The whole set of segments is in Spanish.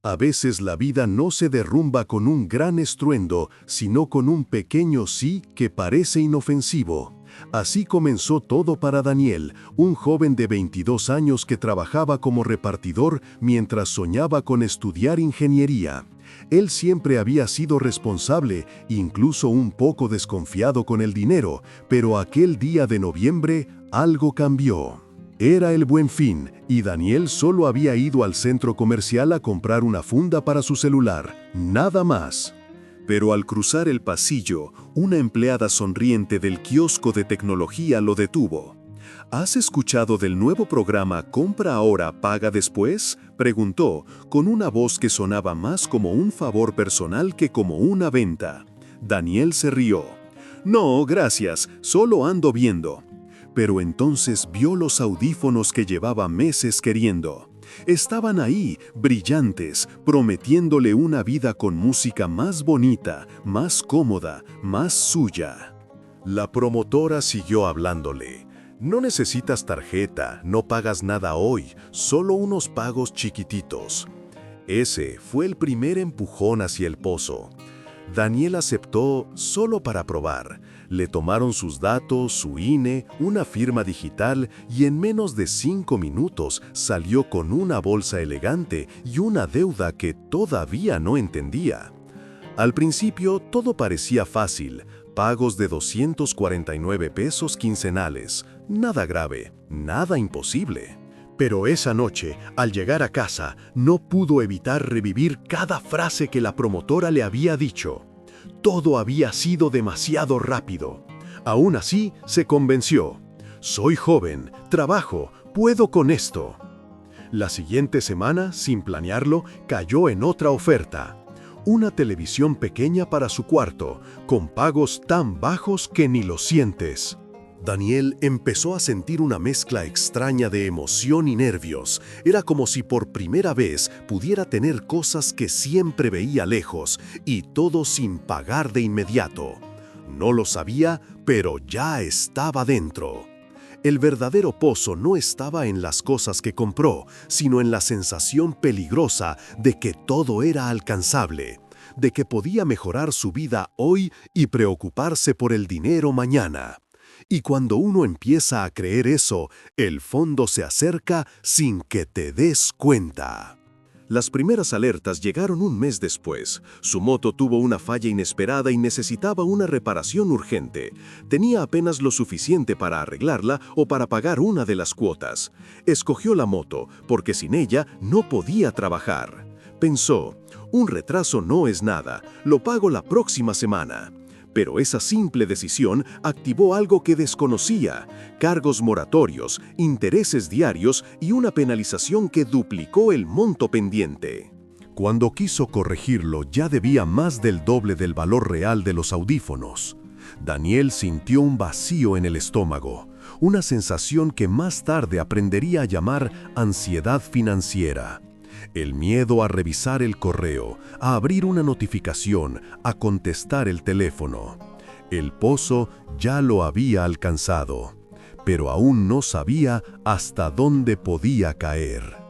A veces la vida no se derrumba con un gran estruendo, sino con un pequeño sí que parece inofensivo. Así comenzó todo para Daniel, un joven de 22 años que trabajaba como repartidor mientras soñaba con estudiar ingeniería. Él siempre había sido responsable, incluso un poco desconfiado con el dinero, pero aquel día de noviembre algo cambió. Era el Buen Fin, y Daniel solo había ido al centro comercial a comprar una funda para su celular, nada más. Pero al cruzar el pasillo, una empleada sonriente del kiosco de tecnología lo detuvo. ¿Has escuchado del nuevo programa Compra ahora, paga después?, preguntó, con una voz que sonaba más como un favor personal que como una venta. Daniel se rió. No, gracias, solo ando viendo. Pero entonces vio los audífonos que llevaba meses queriendo. Estaban ahí, brillantes, prometiéndole una vida con música más bonita, más cómoda, más suya. La promotora siguió hablándole. No necesitas tarjeta, no pagas nada hoy, solo unos pagos chiquititos. Ese fue el primer empujón hacia el pozo. Daniel aceptó solo para probar. Le tomaron sus datos, su INE, una firma digital y en menos de 5 minutos salió con una bolsa elegante y una deuda que todavía no entendía. Al principio todo parecía fácil, pagos de 249 pesos quincenales, nada grave, nada imposible. Pero esa noche, al llegar a casa, no pudo evitar revivir cada frase que la promotora le había dicho. Todo había sido demasiado rápido. Aún así, se convenció. Soy joven, trabajo, puedo con esto. La siguiente semana, sin planearlo, cayó en otra oferta. Una televisión pequeña para su cuarto, con pagos tan bajos que ni lo sientes. Daniel empezó a sentir una mezcla extraña de emoción y nervios. Era como si por primera vez pudiera tener cosas que siempre veía lejos, y todo sin pagar de inmediato. No lo sabía, pero ya estaba dentro. El verdadero pozo no estaba en las cosas que compró, sino en la sensación peligrosa de que todo era alcanzable, de que podía mejorar su vida hoy y preocuparse por el dinero mañana. Y cuando uno empieza a creer eso, el fondo se acerca sin que te des cuenta. Las primeras alertas llegaron un mes después. Su moto tuvo una falla inesperada y necesitaba una reparación urgente. Tenía apenas lo suficiente para arreglarla o para pagar una de las cuotas. Escogió la moto, porque sin ella no podía trabajar. Pensó, un retraso no es nada, lo pago la próxima semana. Pero esa simple decisión activó algo que desconocía: cargos moratorios, intereses diarios y una penalización que duplicó el monto pendiente. Cuando quiso corregirlo, ya debía más del doble del valor real de los audífonos. Daniel sintió un vacío en el estómago, una sensación que más tarde aprendería a llamar ansiedad financiera. El miedo a revisar el correo, a abrir una notificación, a contestar el teléfono. El pozo ya lo había alcanzado, pero aún no sabía hasta dónde podía caer.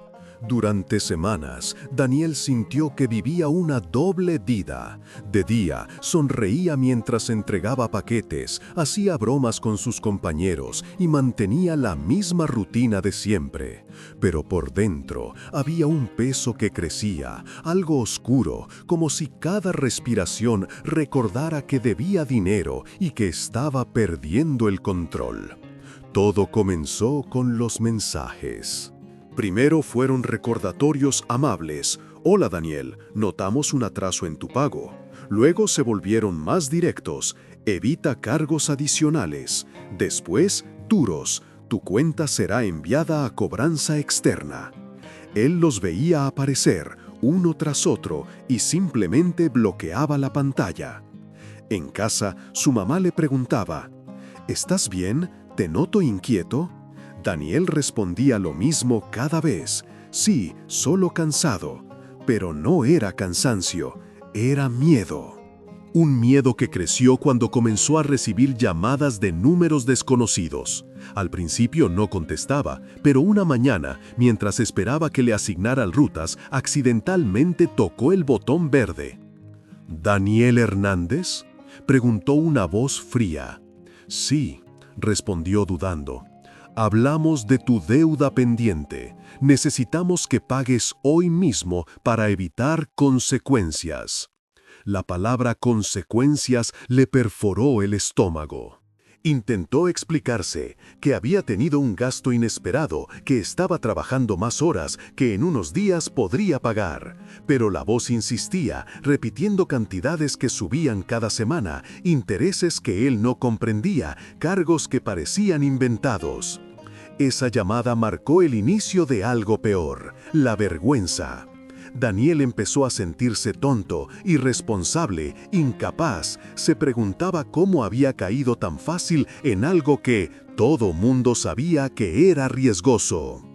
Durante semanas, Daniel sintió que vivía una doble vida. De día, sonreía mientras entregaba paquetes, hacía bromas con sus compañeros y mantenía la misma rutina de siempre. Pero por dentro había un peso que crecía, algo oscuro, como si cada respiración recordara que debía dinero y que estaba perdiendo el control. Todo comenzó con los mensajes. Primero fueron recordatorios amables. Hola Daniel, notamos un atraso en tu pago. Luego se volvieron más directos. Evita cargos adicionales. Después, duros. Tu cuenta será enviada a cobranza externa. Él los veía aparecer, uno tras otro, y simplemente bloqueaba la pantalla. En casa, su mamá le preguntaba, ¿estás bien? ¿Te noto inquieto? Daniel respondía lo mismo cada vez. Sí, solo cansado. Pero no era cansancio, era miedo. Un miedo que creció cuando comenzó a recibir llamadas de números desconocidos. Al principio no contestaba, pero una mañana, mientras esperaba que le asignaran rutas, accidentalmente tocó el botón verde. ¿Daniel Hernández?, preguntó una voz fría. Sí, respondió dudando. Hablamos de tu deuda pendiente. Necesitamos que pagues hoy mismo para evitar consecuencias. La palabra consecuencias le perforó el estómago. Intentó explicarse que había tenido un gasto inesperado, que estaba trabajando más horas que en unos días podría pagar. Pero la voz insistía, repitiendo cantidades que subían cada semana, intereses que él no comprendía, cargos que parecían inventados. Esa llamada marcó el inicio de algo peor, la vergüenza. Daniel empezó a sentirse tonto, irresponsable, incapaz. Se preguntaba cómo había caído tan fácil en algo que todo mundo sabía que era riesgoso.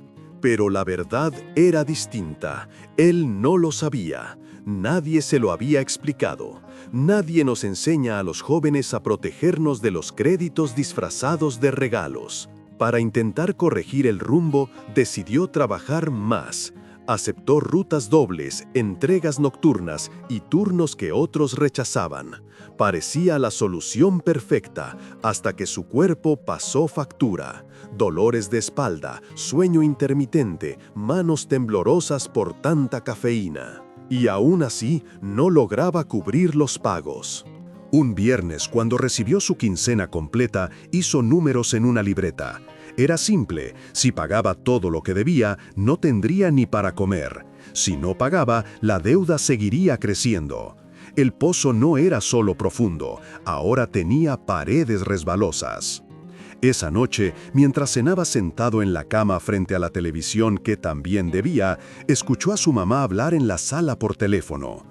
Pero la verdad era distinta. Él no lo sabía. Nadie se lo había explicado. Nadie nos enseña a los jóvenes a protegernos de los créditos disfrazados de regalos. Para intentar corregir el rumbo, decidió trabajar más. Aceptó rutas dobles, entregas nocturnas y turnos que otros rechazaban. Parecía la solución perfecta, hasta que su cuerpo pasó factura. Dolores de espalda, sueño intermitente, manos temblorosas por tanta cafeína. Y aún así, no lograba cubrir los pagos. Un viernes, cuando recibió su quincena completa, hizo números en una libreta. Era simple: si pagaba todo lo que debía, no tendría ni para comer. Si no pagaba, la deuda seguiría creciendo. El pozo no era solo profundo, ahora tenía paredes resbalosas. Esa noche, mientras cenaba sentado en la cama frente a la televisión que también debía, escuchó a su mamá hablar en la sala por teléfono.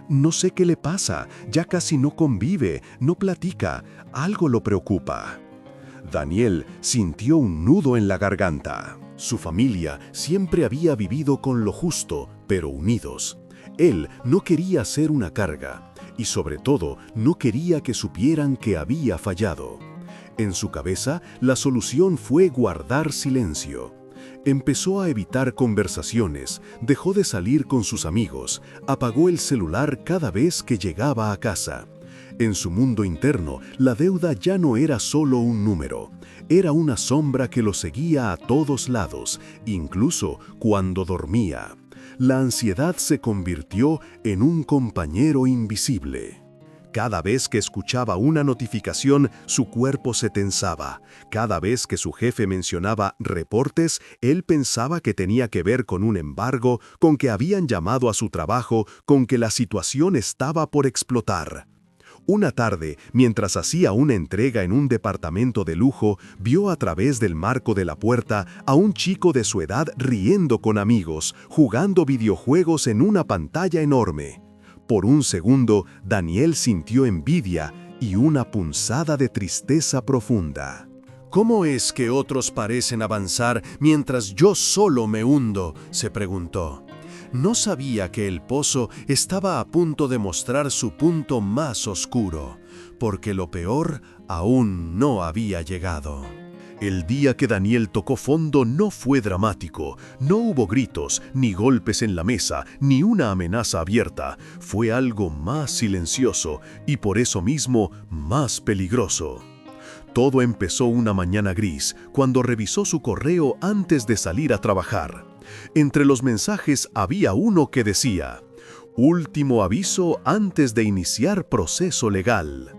No sé qué le pasa, ya casi no convive, no platica, algo lo preocupa. Daniel sintió un nudo en la garganta. Su familia siempre había vivido con lo justo, pero unidos. Él no quería ser una carga, y sobre todo no quería que supieran que había fallado. En su cabeza, la solución fue guardar silencio. Empezó a evitar conversaciones, dejó de salir con sus amigos, apagó el celular cada vez que llegaba a casa. En su mundo interno, la deuda ya no era solo un número, era una sombra que lo seguía a todos lados, incluso cuando dormía. La ansiedad se convirtió en un compañero invisible. Cada vez que escuchaba una notificación, su cuerpo se tensaba. Cada vez que su jefe mencionaba reportes, él pensaba que tenía que ver con un embargo, con que habían llamado a su trabajo, con que la situación estaba por explotar. Una tarde, mientras hacía una entrega en un departamento de lujo, vio a través del marco de la puerta a un chico de su edad riendo con amigos, jugando videojuegos en una pantalla enorme. Por un segundo, Daniel sintió envidia y una punzada de tristeza profunda. ¿Cómo es que otros parecen avanzar mientras yo solo me hundo?, se preguntó. No sabía que el pozo estaba a punto de mostrar su punto más oscuro, porque lo peor aún no había llegado. El día que Daniel tocó fondo no fue dramático, no hubo gritos, ni golpes en la mesa, ni una amenaza abierta. Fue algo más silencioso y por eso mismo más peligroso. Todo empezó una mañana gris, cuando revisó su correo antes de salir a trabajar. Entre los mensajes había uno que decía: último aviso antes de iniciar proceso legal.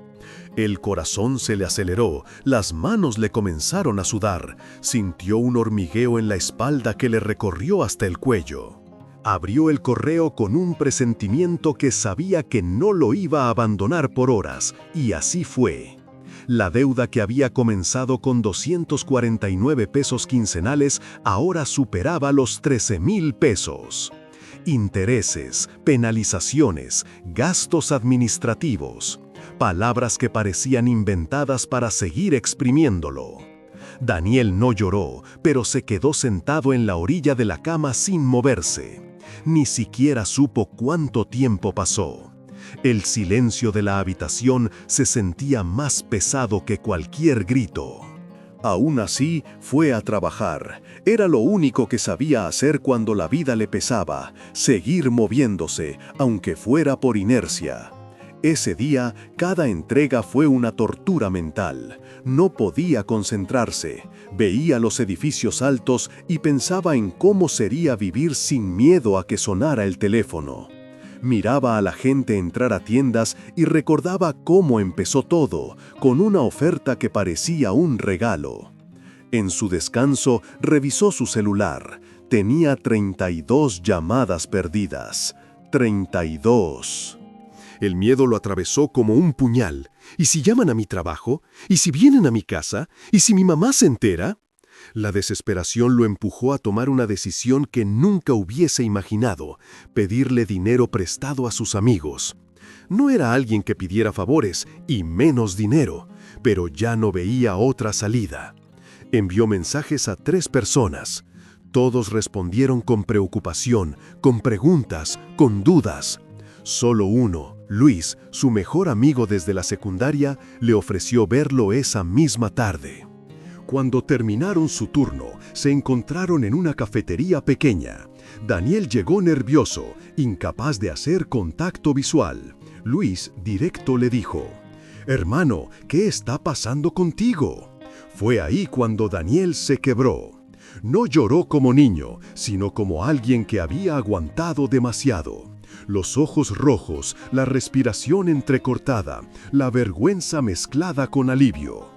El corazón se le aceleró, las manos le comenzaron a sudar, sintió un hormigueo en la espalda que le recorrió hasta el cuello. Abrió el correo con un presentimiento que sabía que no lo iba a abandonar por horas, y así fue. La deuda que había comenzado con 249 pesos quincenales ahora superaba los 13,000 pesos. Intereses, penalizaciones, gastos administrativos. Palabras que parecían inventadas para seguir exprimiéndolo. Daniel no lloró, pero se quedó sentado en la orilla de la cama sin moverse. Ni siquiera supo cuánto tiempo pasó. El silencio de la habitación se sentía más pesado que cualquier grito. Aún así, fue a trabajar. Era lo único que sabía hacer cuando la vida le pesaba, seguir moviéndose, aunque fuera por inercia. Ese día, cada entrega fue una tortura mental. No podía concentrarse. Veía los edificios altos y pensaba en cómo sería vivir sin miedo a que sonara el teléfono. Miraba a la gente entrar a tiendas y recordaba cómo empezó todo, con una oferta que parecía un regalo. En su descanso, revisó su celular. Tenía 32 llamadas perdidas. 32. El miedo lo atravesó como un puñal. ¿Y si llaman a mi trabajo? ¿Y si vienen a mi casa? ¿Y si mi mamá se entera? La desesperación lo empujó a tomar una decisión que nunca hubiese imaginado: pedirle dinero prestado a sus amigos. No era alguien que pidiera favores, y menos dinero, pero ya no veía otra salida. Envió mensajes a 3 personas. Todos respondieron con preocupación, con preguntas, con dudas. Solo uno, Luis, su mejor amigo desde la secundaria, le ofreció verlo esa misma tarde. Cuando terminaron su turno, se encontraron en una cafetería pequeña. Daniel llegó nervioso, incapaz de hacer contacto visual. Luis directo le dijo: «Hermano, ¿qué está pasando contigo?». Fue ahí cuando Daniel se quebró. No lloró como niño, sino como alguien que había aguantado demasiado. Los ojos rojos, la respiración entrecortada, la vergüenza mezclada con alivio.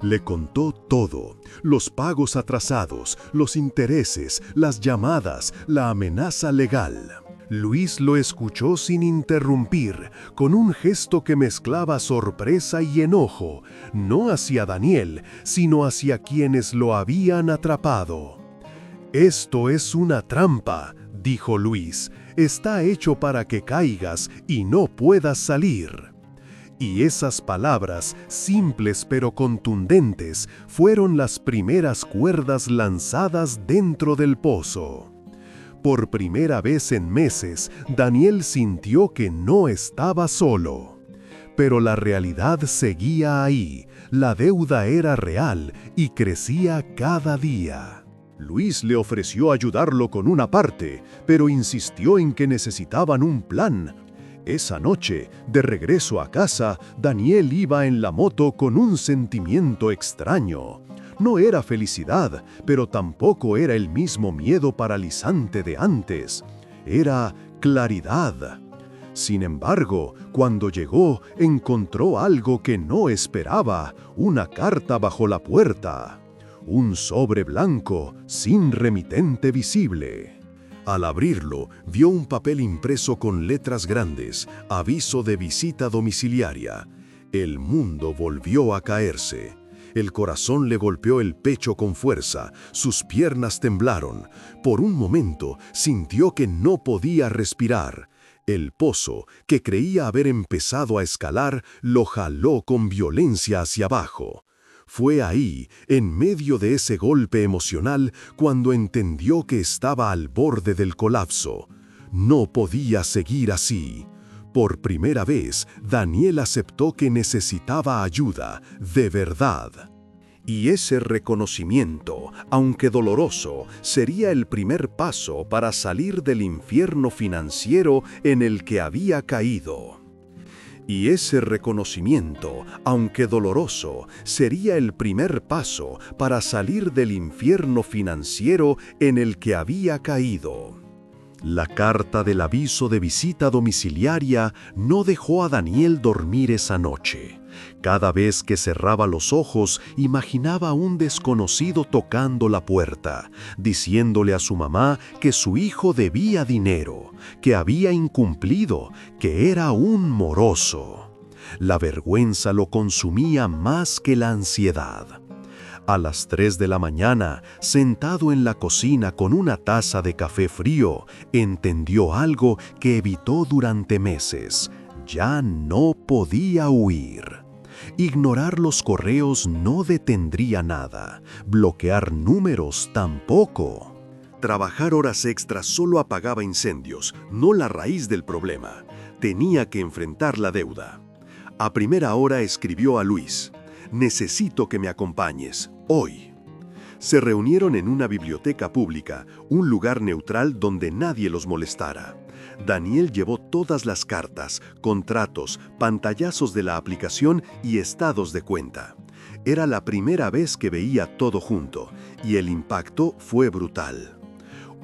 Le contó todo: los pagos atrasados, los intereses, las llamadas, la amenaza legal. Luis lo escuchó sin interrumpir, con un gesto que mezclaba sorpresa y enojo, no hacia Daniel, sino hacia quienes lo habían atrapado. «Esto es una trampa», dijo Luis. «Está hecho para que caigas y no puedas salir». Y esas palabras, simples pero contundentes, fueron las primeras cuerdas lanzadas dentro del pozo. Por primera vez en meses, Daniel sintió que no estaba solo. Pero la realidad seguía ahí. La deuda era real y crecía cada día. Luis le ofreció ayudarlo con una parte, pero insistió en que necesitaban un plan. Esa noche, de regreso a casa, Daniel iba en la moto con un sentimiento extraño. No era felicidad, pero tampoco era el mismo miedo paralizante de antes. Era claridad. Sin embargo, cuando llegó, encontró algo que no esperaba: una carta bajo la puerta. Un sobre blanco, sin remitente visible. Al abrirlo, vio un papel impreso con letras grandes: aviso de visita domiciliaria. El mundo volvió a caerse. El corazón le golpeó el pecho con fuerza, sus piernas temblaron. Por un momento sintió que no podía respirar. El pozo, que creía haber empezado a escalar, lo jaló con violencia hacia abajo. Fue ahí, en medio de ese golpe emocional, cuando entendió que estaba al borde del colapso. No podía seguir así. Por primera vez, Daniel aceptó que necesitaba ayuda, de verdad. Y ese reconocimiento, aunque doloroso, sería el primer paso para salir del infierno financiero en el que había caído. Y ese reconocimiento, aunque doloroso, sería el primer paso para salir del infierno financiero en el que había caído. La carta del aviso de visita domiciliaria no dejó a Daniel dormir esa noche. Cada vez que cerraba los ojos, imaginaba a un desconocido tocando la puerta, diciéndole a su mamá que su hijo debía dinero, que había incumplido, que era un moroso. La vergüenza lo consumía más que la ansiedad. A las 3 de la mañana, sentado en la cocina con una taza de café frío, entendió algo que evitó durante meses: ya no podía huir. Ignorar los correos no detendría nada, bloquear números tampoco. Trabajar horas extras solo apagaba incendios, no la raíz del problema. Tenía que enfrentar la deuda. A primera hora escribió a Luis: «Necesito que me acompañes, hoy». Se reunieron en una biblioteca pública, un lugar neutral donde nadie los molestara. Daniel llevó todas las cartas, contratos, pantallazos de la aplicación y estados de cuenta. Era la primera vez que veía todo junto, y el impacto fue brutal.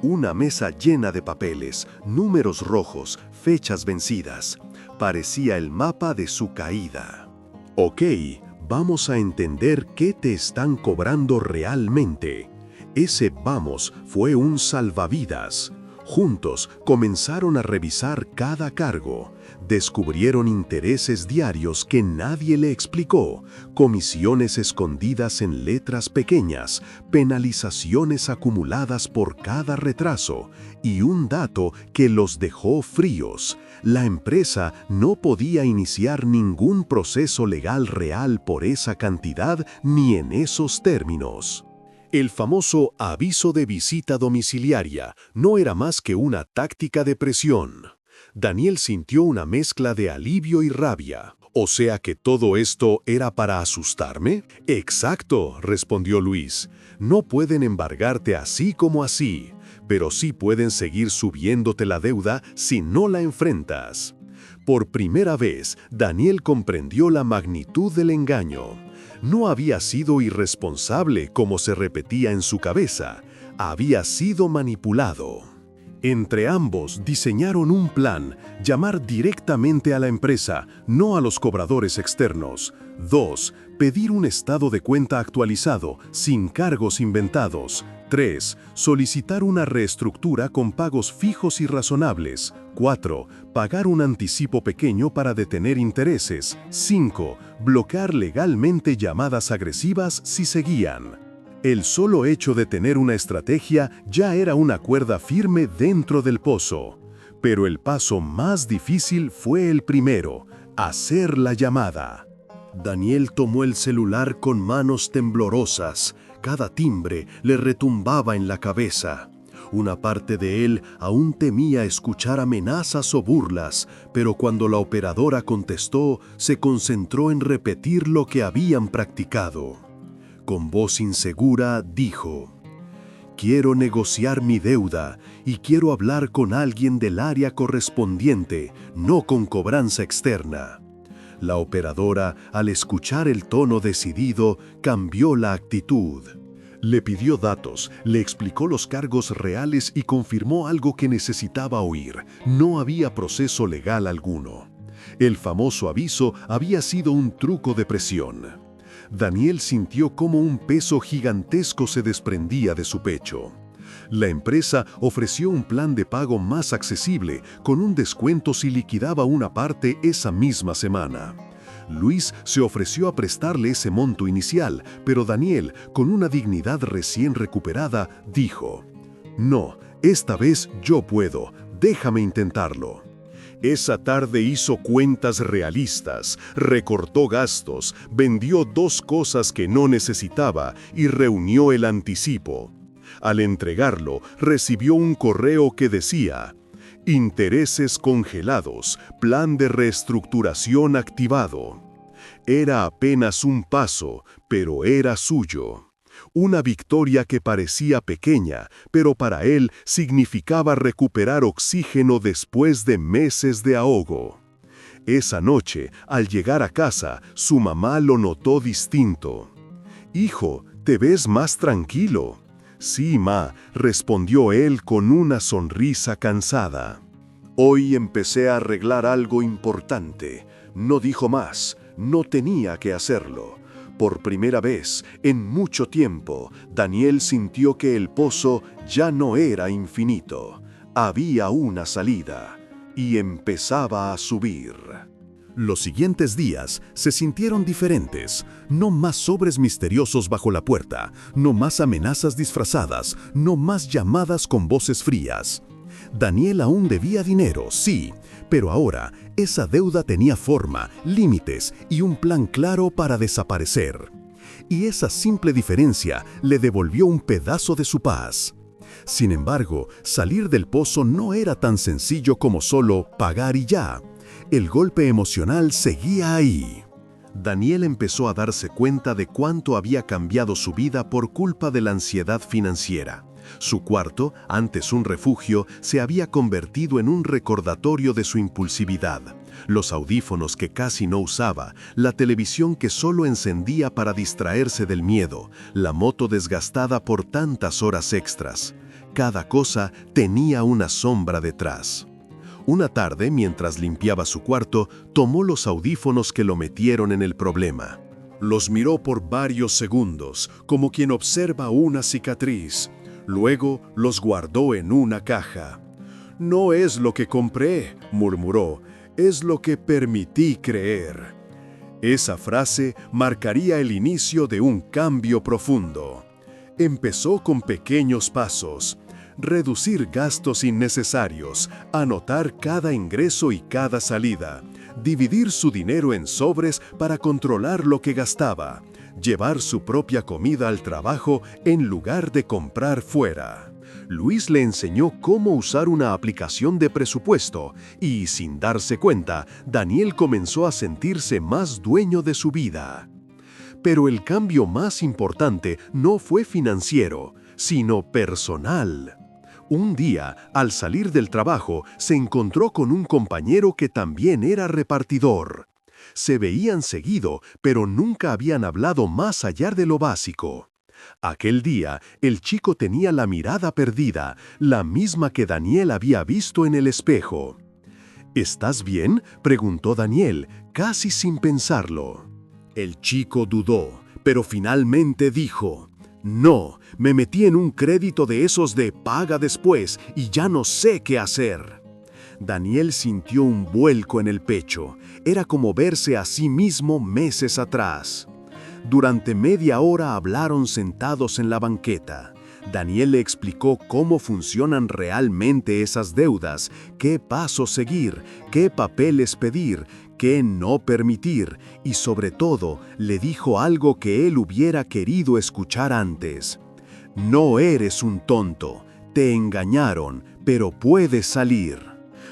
Una mesa llena de papeles, números rojos, fechas vencidas. Parecía el mapa de su caída. Ok, vamos a entender qué te están cobrando realmente. Ese vamos fue un salvavidas. Juntos comenzaron a revisar cada cargo. Descubrieron intereses diarios que nadie le explicó, comisiones escondidas en letras pequeñas, penalizaciones acumuladas por cada retraso y un dato que los dejó fríos. La empresa no podía iniciar ningún proceso legal real por esa cantidad ni en esos términos. El famoso aviso de visita domiciliaria no era más que una táctica de presión. Daniel sintió una mezcla de alivio y rabia. ¿O sea que todo esto era para asustarme? Exacto, respondió Luis. No pueden embargarte así como así, pero sí pueden seguir subiéndote la deuda si no la enfrentas. Por primera vez, Daniel comprendió la magnitud del engaño. No había sido irresponsable como se repetía en su cabeza, había sido manipulado. Entre ambos diseñaron un plan: llamar directamente a la empresa, no a los cobradores externos. 2. Pedir un estado de cuenta actualizado, sin cargos inventados. 3. Solicitar una reestructura con pagos fijos y razonables. 4. Pagar un anticipo pequeño para detener intereses. 5. Bloquear legalmente llamadas agresivas si seguían. El solo hecho de tener una estrategia ya era una cuerda firme dentro del pozo. Pero el paso más difícil fue el primero: hacer la llamada. Daniel tomó el celular con manos temblorosas. Cada timbre le retumbaba en la cabeza. Una parte de él aún temía escuchar amenazas o burlas, pero cuando la operadora contestó, se concentró en repetir lo que habían practicado. Con voz insegura dijo: «Quiero negociar mi deuda y quiero hablar con alguien del área correspondiente, no con cobranza externa». La operadora, al escuchar el tono decidido, cambió la actitud. Le pidió datos, le explicó los cargos reales y confirmó algo que necesitaba oír: no había proceso legal alguno. El famoso aviso había sido un truco de presión. Daniel sintió cómo un peso gigantesco se desprendía de su pecho. La empresa ofreció un plan de pago más accesible, con un descuento si liquidaba una parte esa misma semana. Luis se ofreció a prestarle ese monto inicial, pero Daniel, con una dignidad recién recuperada, dijo: «No, esta vez yo puedo, déjame intentarlo». Esa tarde hizo cuentas realistas, recortó gastos, vendió 2 cosas que no necesitaba y reunió el anticipo. Al entregarlo, recibió un correo que decía: «Intereses congelados, plan de reestructuración activado». Era apenas un paso, pero era suyo. Una victoria que parecía pequeña, pero para él significaba recuperar oxígeno después de meses de ahogo. Esa noche, al llegar a casa, su mamá lo notó distinto. «Hijo, te ves más tranquilo». «Sí, ma», respondió él con una sonrisa cansada. «Hoy empecé a arreglar algo importante», no dijo más, no tenía que hacerlo. Por primera vez en mucho tiempo, Daniel sintió que el pozo ya no era infinito. Había una salida y empezaba a subir. Los siguientes días se sintieron diferentes. No más sobres misteriosos bajo la puerta, no más amenazas disfrazadas, no más llamadas con voces frías. Daniel aún debía dinero, sí, pero ahora esa deuda tenía forma, límites y un plan claro para desaparecer. Y esa simple diferencia le devolvió un pedazo de su paz. Sin embargo, salir del pozo no era tan sencillo como solo pagar y ya. El golpe emocional seguía ahí. Daniel empezó a darse cuenta de cuánto había cambiado su vida por culpa de la ansiedad financiera. Su cuarto, antes un refugio, se había convertido en un recordatorio de su impulsividad. Los audífonos que casi no usaba, la televisión que solo encendía para distraerse del miedo, la moto desgastada por tantas horas extras. Cada cosa tenía una sombra detrás. Una tarde, mientras limpiaba su cuarto, tomó los audífonos que lo metieron en el problema. Los miró por varios segundos, como quien observa una cicatriz. Luego los guardó en una caja. «No es lo que compré», murmuró, «es lo que permití creer». Esa frase marcaría el inicio de un cambio profundo. Empezó con pequeños pasos. Reducir gastos innecesarios, anotar cada ingreso y cada salida, dividir su dinero en sobres para controlar lo que gastaba, llevar su propia comida al trabajo en lugar de comprar fuera. Luis le enseñó cómo usar una aplicación de presupuesto y, sin darse cuenta, Daniel comenzó a sentirse más dueño de su vida. Pero el cambio más importante no fue financiero, sino personal. Un día, al salir del trabajo, se encontró con un compañero que también era repartidor. Se veían seguido, pero nunca habían hablado más allá de lo básico. Aquel día, el chico tenía la mirada perdida, la misma que Daniel había visto en el espejo. «¿Estás bien?», preguntó Daniel, casi sin pensarlo. El chico dudó, pero finalmente dijo: «No, me metí en un crédito de esos de paga después y ya no sé qué hacer». Daniel sintió un vuelco en el pecho. Era como verse a sí mismo meses atrás. Durante media hora hablaron sentados en la banqueta. Daniel le explicó cómo funcionan realmente esas deudas, qué pasos seguir, qué papeles pedir, qué no permitir, y sobre todo le dijo algo que él hubiera querido escuchar antes. «No eres un tonto, te engañaron, pero puedes salir».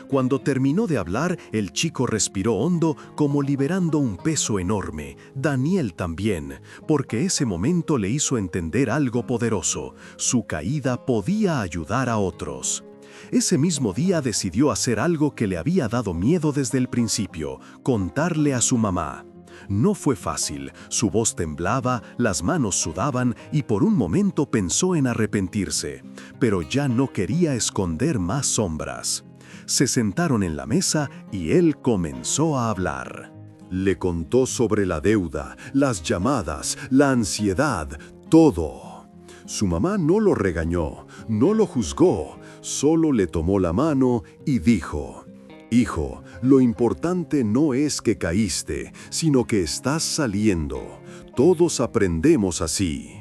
Cuando terminó de hablar, el chico respiró hondo, como liberando un peso enorme. Daniel también, porque ese momento le hizo entender algo poderoso: su caída podía ayudar a otros. Ese mismo día decidió hacer algo que le había dado miedo desde el principio: contarle a su mamá. No fue fácil, su voz temblaba, las manos sudaban y por un momento pensó en arrepentirse, pero ya no quería esconder más sombras. Se sentaron en la mesa y él comenzó a hablar. Le contó sobre la deuda, las llamadas, la ansiedad, todo. Su mamá no lo regañó, no lo juzgó, solo le tomó la mano y dijo: «Hijo, lo importante no es que caíste, sino que estás saliendo. Todos aprendemos así».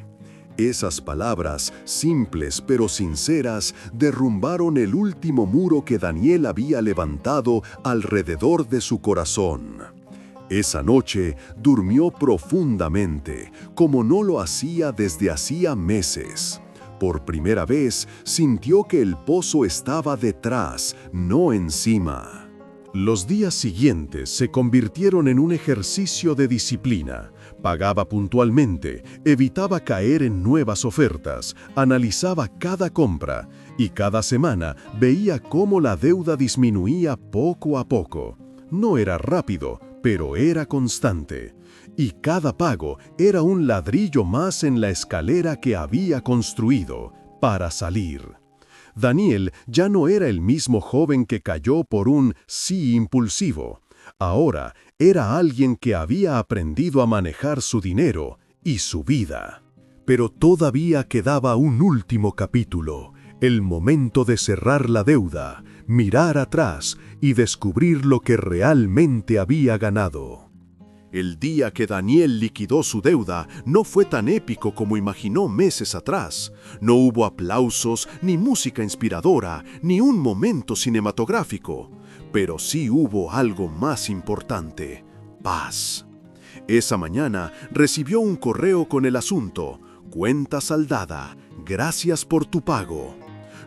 Esas palabras, simples pero sinceras, derrumbaron el último muro que Daniel había levantado alrededor de su corazón. Esa noche durmió profundamente, como no lo hacía desde hacía meses. Por primera vez sintió que el pozo estaba detrás, no encima. Los días siguientes se convirtieron en un ejercicio de disciplina. Pagaba puntualmente, evitaba caer en nuevas ofertas, analizaba cada compra y cada semana veía cómo la deuda disminuía poco a poco. No era rápido, pero era constante. Y cada pago era un ladrillo más en la escalera que había construido para salir. Daniel ya no era el mismo joven que cayó por un sí impulsivo. Ahora era alguien que había aprendido a manejar su dinero y su vida. Pero todavía quedaba un último capítulo, el momento de cerrar la deuda, mirar atrás y descubrir lo que realmente había ganado. El día que Daniel liquidó su deuda no fue tan épico como imaginó meses atrás. No hubo aplausos, ni música inspiradora, ni un momento cinematográfico. Pero sí hubo algo más importante: paz. Esa mañana recibió un correo con el asunto: «Cuenta saldada, gracias por tu pago».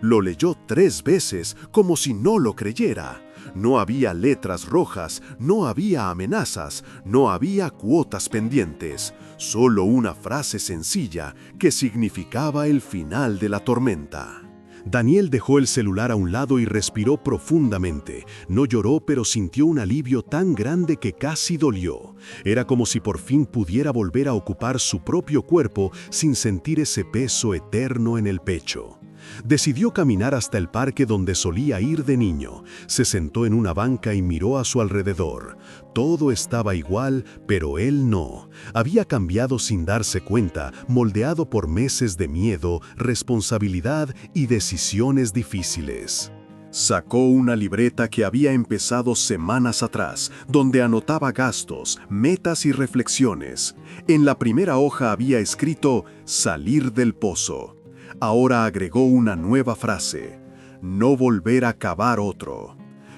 Lo leyó 3 veces como si no lo creyera. No había letras rojas, no había amenazas, no había cuotas pendientes. Solo una frase sencilla que significaba el final de la tormenta. Daniel dejó el celular a un lado y respiró profundamente. No lloró, pero sintió un alivio tan grande que casi dolió. Era como si por fin pudiera volver a ocupar su propio cuerpo sin sentir ese peso eterno en el pecho. Decidió caminar hasta el parque donde solía ir de niño. Se sentó en una banca y miró a su alrededor. Todo estaba igual, pero él no. Había cambiado sin darse cuenta, moldeado por meses de miedo, responsabilidad y decisiones difíciles. Sacó una libreta que había empezado semanas atrás, donde anotaba gastos, metas y reflexiones. En la primera hoja había escrito «Salir del pozo». Ahora agregó una nueva frase, «No volver a cavar otro».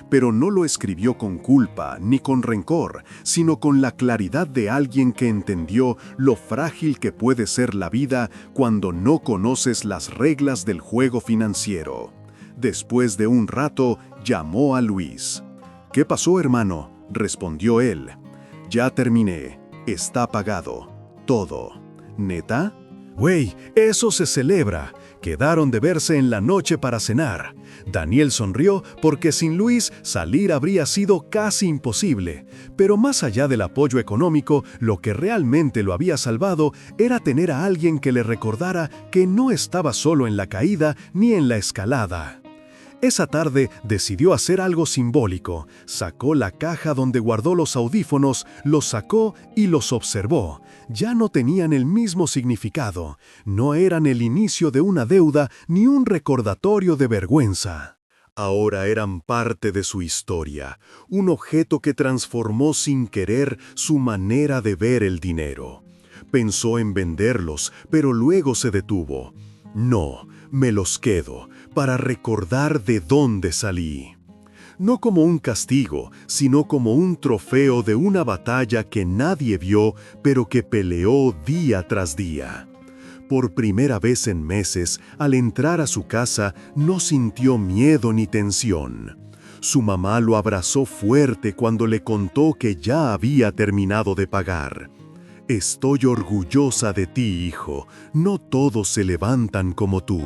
Pero no lo escribió con culpa ni con rencor, sino con la claridad de alguien que entendió lo frágil que puede ser la vida cuando no conoces las reglas del juego financiero. Después de un rato, llamó a Luis. «¿Qué pasó, hermano?», respondió él. «Ya terminé. Está pagado. Todo». «¿Neta?». «Güey, eso se celebra. Quedaron de verse en la noche para cenar». Daniel sonrió porque sin Luis salir habría sido casi imposible. Pero más allá del apoyo económico, lo que realmente lo había salvado era tener a alguien que le recordara que no estaba solo en la caída ni en la escalada. Esa tarde decidió hacer algo simbólico. Sacó la caja donde guardó los audífonos, los sacó y los observó. Ya no tenían el mismo significado. No eran el inicio de una deuda ni un recordatorio de vergüenza. Ahora eran parte de su historia, un objeto que transformó sin querer su manera de ver el dinero. Pensó en venderlos, pero luego se detuvo. «No, me los quedo, para recordar de dónde salí». No como un castigo, sino como un trofeo de una batalla que nadie vio, pero que peleó día tras día. Por primera vez en meses, al entrar a su casa, no sintió miedo ni tensión. Su mamá lo abrazó fuerte cuando le contó que ya había terminado de pagar. «Estoy orgullosa de ti, hijo. No todos se levantan como tú».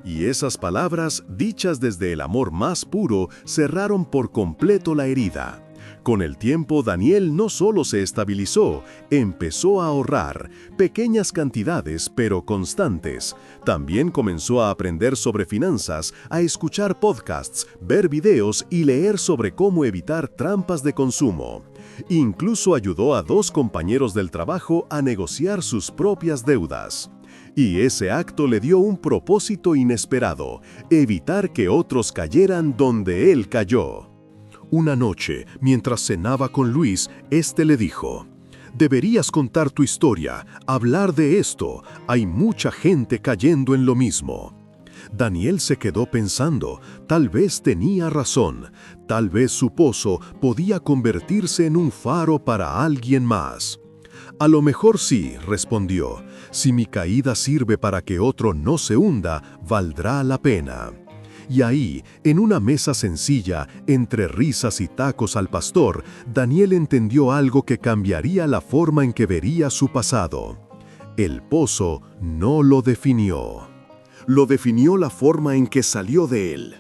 Y esas palabras, dichas desde el amor más puro, cerraron por completo la herida. Con el tiempo, Daniel no solo se estabilizó, empezó a ahorrar, pequeñas cantidades pero constantes. También comenzó a aprender sobre finanzas, a escuchar podcasts, ver videos y leer sobre cómo evitar trampas de consumo. Incluso ayudó a 2 compañeros del trabajo a negociar sus propias deudas. Y ese acto le dio un propósito inesperado: evitar que otros cayeran donde él cayó. Una noche, mientras cenaba con Luis, este le dijo: «Deberías contar tu historia, hablar de esto. Hay mucha gente cayendo en lo mismo». Daniel se quedó pensando. Tal vez tenía razón. Tal vez su pozo podía convertirse en un faro para alguien más. «A lo mejor sí», respondió. «Si mi caída sirve para que otro no se hunda, valdrá la pena». Y ahí, en una mesa sencilla, entre risas y tacos al pastor, Daniel entendió algo que cambiaría la forma en que vería su pasado. El pozo no lo definió. Lo definió la forma en que salió de él.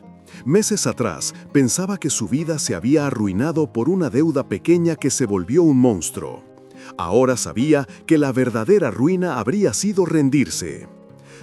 Meses atrás, pensaba que su vida se había arruinado por una deuda pequeña que se volvió un monstruo. Ahora sabía que la verdadera ruina habría sido rendirse.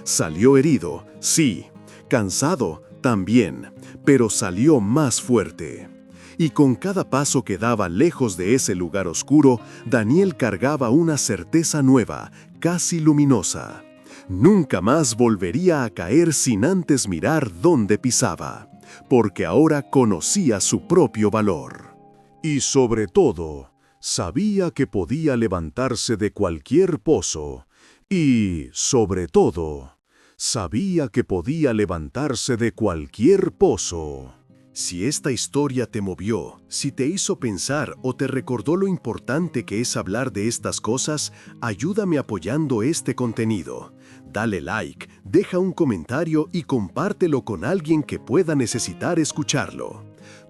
Salió herido, sí. Cansado, también. Pero salió más fuerte. Y con cada paso que daba lejos de ese lugar oscuro, Daniel cargaba una certeza nueva, casi luminosa. Nunca más volvería a caer sin antes mirar dónde pisaba, porque ahora conocía su propio valor. Y sobre todo, sabía que podía levantarse de cualquier pozo. Y, sobre todo, sabía que podía levantarse de cualquier pozo. Si esta historia te movió, si te hizo pensar o te recordó lo importante que es hablar de estas cosas, ayúdame apoyando este contenido. Dale like, deja un comentario y compártelo con alguien que pueda necesitar escucharlo.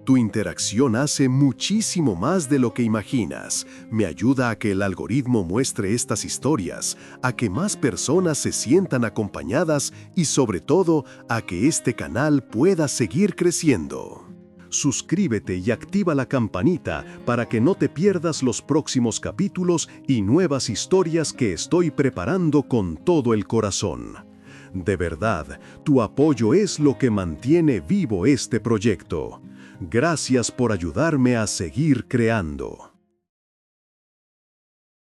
Tu interacción hace muchísimo más de lo que imaginas. Me ayuda a que el algoritmo muestre estas historias, a que más personas se sientan acompañadas y sobre todo a que este canal pueda seguir creciendo. Suscríbete y activa la campanita para que no te pierdas los próximos capítulos y nuevas historias que estoy preparando con todo el corazón. De verdad, tu apoyo es lo que mantiene vivo este proyecto. Gracias por ayudarme a seguir creando.